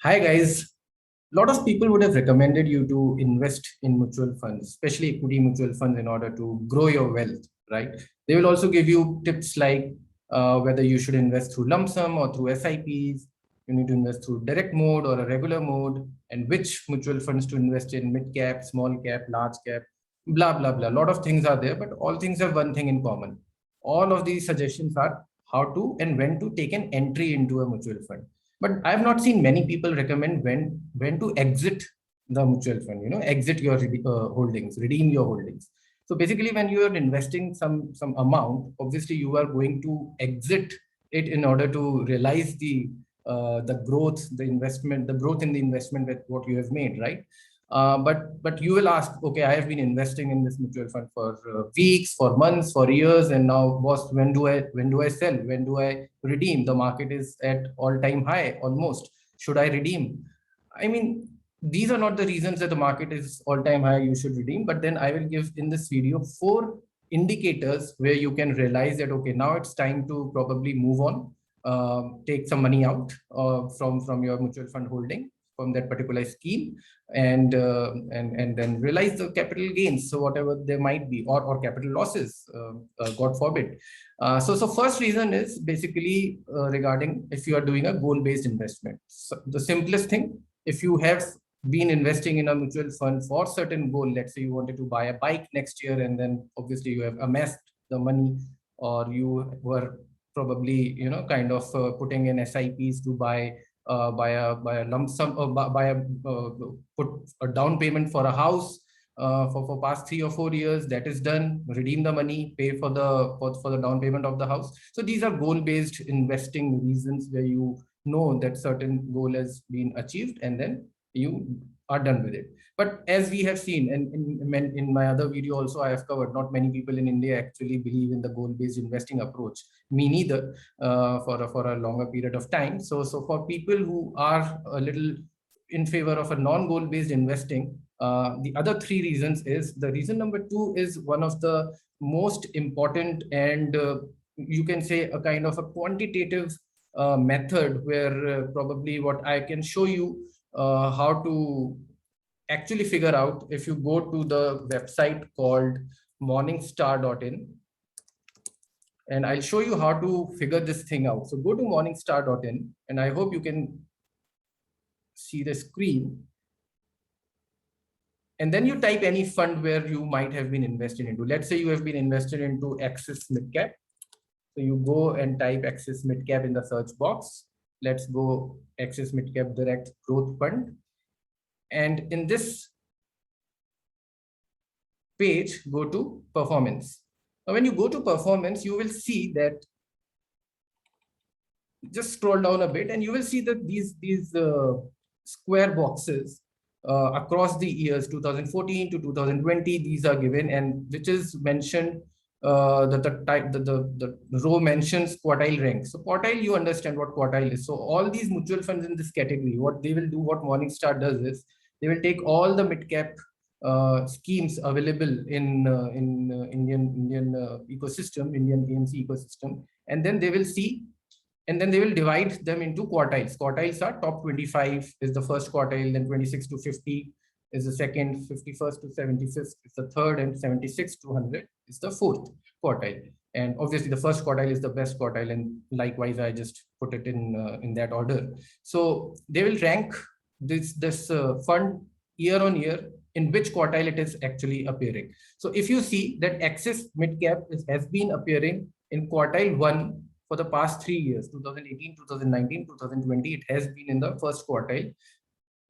Hi guys. A lot of people would have recommended you to invest in mutual funds, especially equity mutual funds, in order to grow your wealth, right? They will also give you tips like whether you should invest through lump sum or through SIPs. You need to invest through direct mode or a regular mode, and which mutual funds to invest in: mid cap, small cap, large cap, blah blah blah. A lot of things are there, but all things have one thing in common. All of these suggestions are how to and when to take an entry into a mutual fund, but I've not seen many people recommend when to exit the mutual fund. Exit your holdings, redeem your holdings. So basically, when you are investing some amount, obviously you are going to exit it in order to realize the growth, the investment, the growth in the investment with what you have made, right? But you will ask, okay, I have been investing in this mutual fund for weeks, for months, for years, and now, boss, when do I sell? When do I redeem? The market is at all-time high almost. Should I redeem? I mean, these are not the reasons that the market is all-time high, you should redeem. But then I will give in this video 4 indicators where you can realize that, okay, now it's time to probably move on, take some money out from your mutual fund holding, from that particular scheme, and then realize the capital gains, so whatever there might be, or capital losses, God forbid. So first reason is basically regarding if you are doing a goal-based investment. So the simplest thing, if you have been investing in a mutual fund for certain goal, let's say you wanted to buy a bike next year, and then obviously you have amassed the money, or you were probably kind of putting in SIPs to buy a lump sum, or buy a put a down payment for a house for past 3 or 4 years. That is done. Redeem the money, pay for the down payment of the house. So these are goal-based investing reasons where you know that certain goal has been achieved, and then you are done with it. But as we have seen, and in my other video also I have covered, not many people in India actually believe in the goal-based investing approach. Me neither, for a longer period of time. So for people who are a little in favor of a non-goal based investing, the other 3 reasons is, the reason number 2 is one of the most important, and you can say a kind of a quantitative method, where probably what I can show you how to actually figure out. If you go to the website called morningstar.in, and I'll show you how to figure this thing out. So go to morningstar.in, and I hope you can see the screen. And then you type any fund where you might have been invested into. Let's say you have been invested into Axis Midcap. So you go and type Axis Midcap in the search box. Let's go Axis Midcap Direct Growth Fund. And in this page, go to performance. Now, when you go to performance, you will see that, just scroll down a bit, and you will see that these square boxes across the years 2014 to 2020, these are given, and which is mentioned, the row mentions quartile rank. So quartile, you understand what quartile is. So all these mutual funds in this category, what they will do, what Morningstar does is, they will take all the mid cap schemes available in Indian ecosystem, Indian AMC ecosystem, and then they will see, and then they will divide them into quartiles. Quartiles are top 25 is the first quartile, then 26 to 50 is the second, 51st to 75th is the third, and 76 to 100 is the fourth quartile. And obviously the first quartile is the best quartile, and likewise I just put it in that order. So they will rank this fund year on year in which quartile it is actually appearing. So if you see that Axis Midcap has been appearing in quartile 1 for the past 3 years, 2018, 2019, 2020, it has been in the first quartile.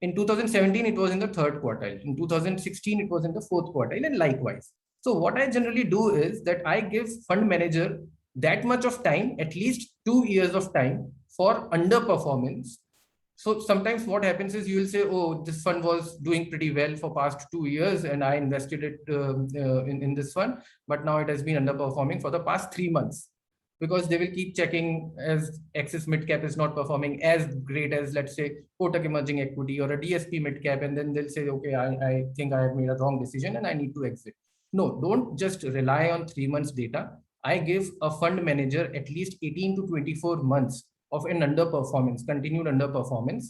In 2017, it was in the third quartile. In 2016, it was in the fourth quartile, and likewise. So what I generally do is that I give fund manager that much of time, at least 2 years of time, for underperformance. So sometimes what happens is, you will say, oh, this fund was doing pretty well for past 2 years, and I invested it in this fund, but now it has been underperforming for the past 3 months, because they will keep checking as Axis Midcap is not performing as great as, let's say, Kotak Emerging Equity or a DSP Midcap, and then they'll say, okay, I think I have made a wrong decision and I need to exit. No, don't just rely on 3 months data. I give a fund manager at least 18 to 24 months of an underperformance, continued underperformance,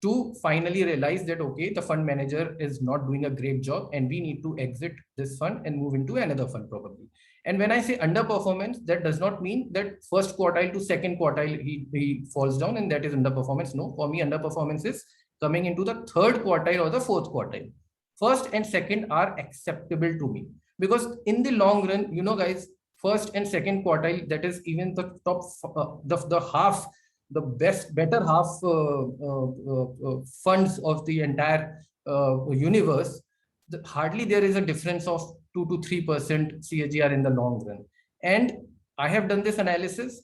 to finally realize that, okay, the fund manager is not doing a great job and we need to exit this fund and move into another fund probably. And when I say underperformance, that does not mean that first quartile to second quartile he falls down and that is underperformance. No, for me, underperformance is coming into the third quartile or the fourth quartile. First and second are acceptable to me, because in the long run, you know, guys, first and second quartile, that is even the top, the half, the better half funds of the entire universe, hardly there is a difference of 2 to 3% CAGR in the long run. And I have done this analysis.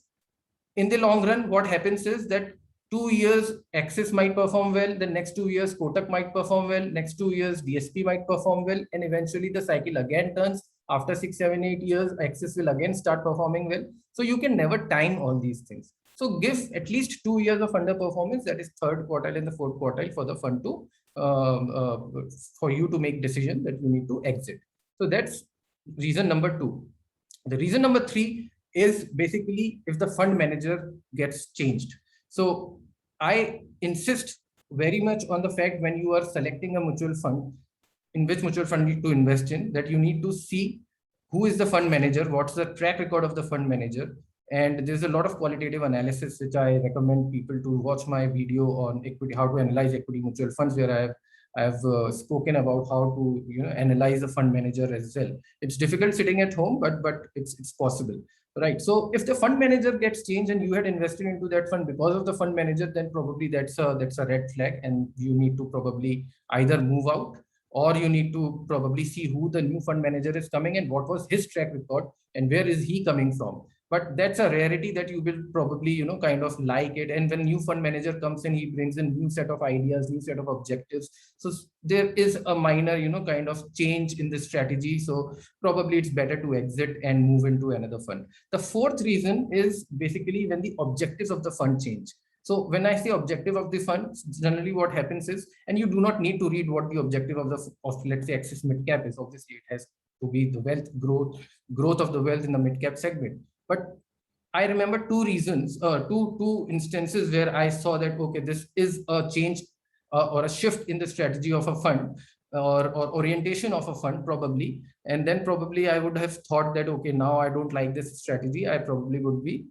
In the long run, what happens is that 2 years Axis might perform well, the next 2 years Kotak might perform well, next 2 years DSP might perform well, and eventually the cycle again turns. After 6, 7, 8 years, Axis will again start performing well. So you can never time all these things. So give at least 2 years of underperformance, that is third quartile and the fourth quartile, for the fund to for you to make decision that you need to exit. So that's reason number 2. The reason number 3 is basically if the fund manager gets changed. So I insist very much on the fact, when you are selecting a mutual fund, in which mutual fund you need to invest in, that you need to see who is the fund manager, what's the track record of the fund manager. And there's a lot of qualitative analysis which I recommend people to watch my video on equity, how to analyze equity mutual funds, where I've spoken about how to, you know, analyze the fund manager as well. It's difficult sitting at home, but it's possible, right? So if the fund manager gets changed and you had invested into that fund because of the fund manager, then probably that's a red flag, and you need to probably either move out, or you need to probably see who the new fund manager is coming and what was his track record and where is he coming from. But that's a rarity that you will probably, you know, kind of like it. And when new fund manager comes in, he brings in new set of ideas, new set of objectives. So there is a minor, you know, kind of change in the strategy. So probably it's better to exit and move into another fund. The fourth reason is basically when the objectives of the fund change. So when I say objective of the fund, generally what happens is, and you do not need to read what the objective of let's say Axis Mid Cap is. Obviously, it has to be the wealth growth of the wealth in the mid cap segment. But I remember two reasons, two instances where I saw that, okay, this is a change or a shift in the strategy of a fund, or orientation of a fund probably. And then probably I would have thought that, okay, now I don't like this strategy, I probably would be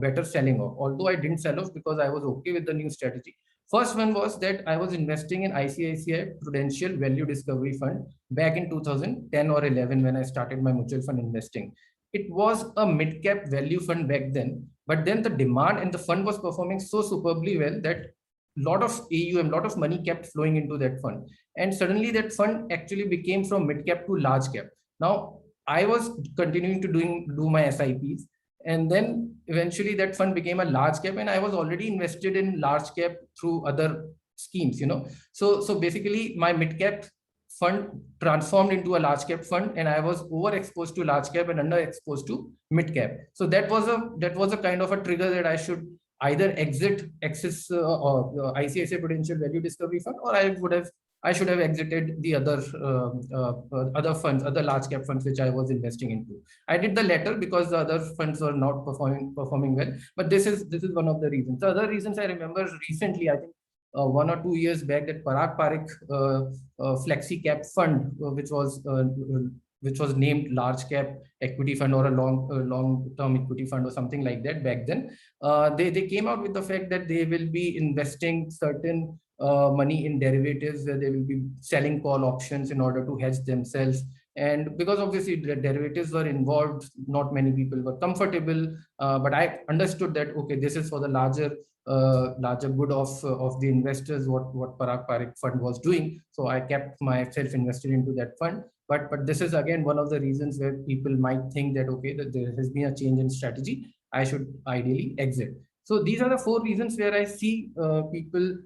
better selling off. Although I didn't sell off because I was okay with the new strategy. First one was that I was investing in ICICI Prudential Value Discovery Fund back in 2010 or 11 when I started my mutual fund investing. It was a mid cap value fund back then, but then the demand and the fund was performing so superbly well that lot of AUM, lot of money kept flowing into that fund. And suddenly that fund actually became from mid cap to large cap. Now I was continuing to do my SIPs, and then eventually that fund became a large cap, and I was already invested in large cap through other schemes, you know. So basically my mid cap fund transformed into a large cap fund, and I was overexposed to large cap and underexposed to mid cap. So that was a kind of a trigger that I should either exit Axis or ICICI Prudential Value Discovery Fund, or I should have exited the other funds, other large cap funds which I was investing into. I did the latter because the other funds were not performing well. But this is one of the reasons. The other reasons I remember recently, I think 1 or 2 years back, that Parag Parikh Flexi Cap Fund, which was named large cap equity fund or a long term equity fund or something like that back then. They came out with the fact that they will be investing certain money in derivatives, where they will be selling call options in order to hedge themselves. And because obviously the derivatives were involved, not many people were comfortable. But I understood that, okay, this is for the larger good of the investors, what Parag Parikh fund was doing. So I kept myself invested into that fund. But this is again one of the reasons where people might think that, okay, that there has been a change in strategy, I should ideally exit. So these are the 4 reasons where I see people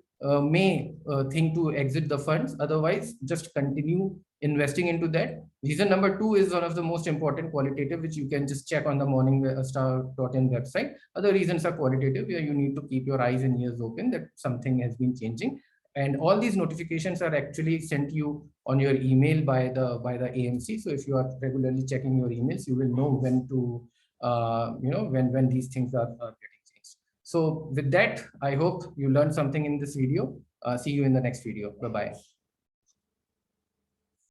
may think to exit the funds. Otherwise, just continue investing into that. Reason number 2 is one of the most important, qualitative, which you can just check on the morningstar.in website. Other reasons are qualitative, where you need to keep your eyes and ears open that something has been changing. And all these notifications are actually sent you on your email by the AMC. So if you are regularly checking your emails, you will know when to when these things are getting changed. So with that, I hope you learned something in this video. See you in the next video. Bye-bye.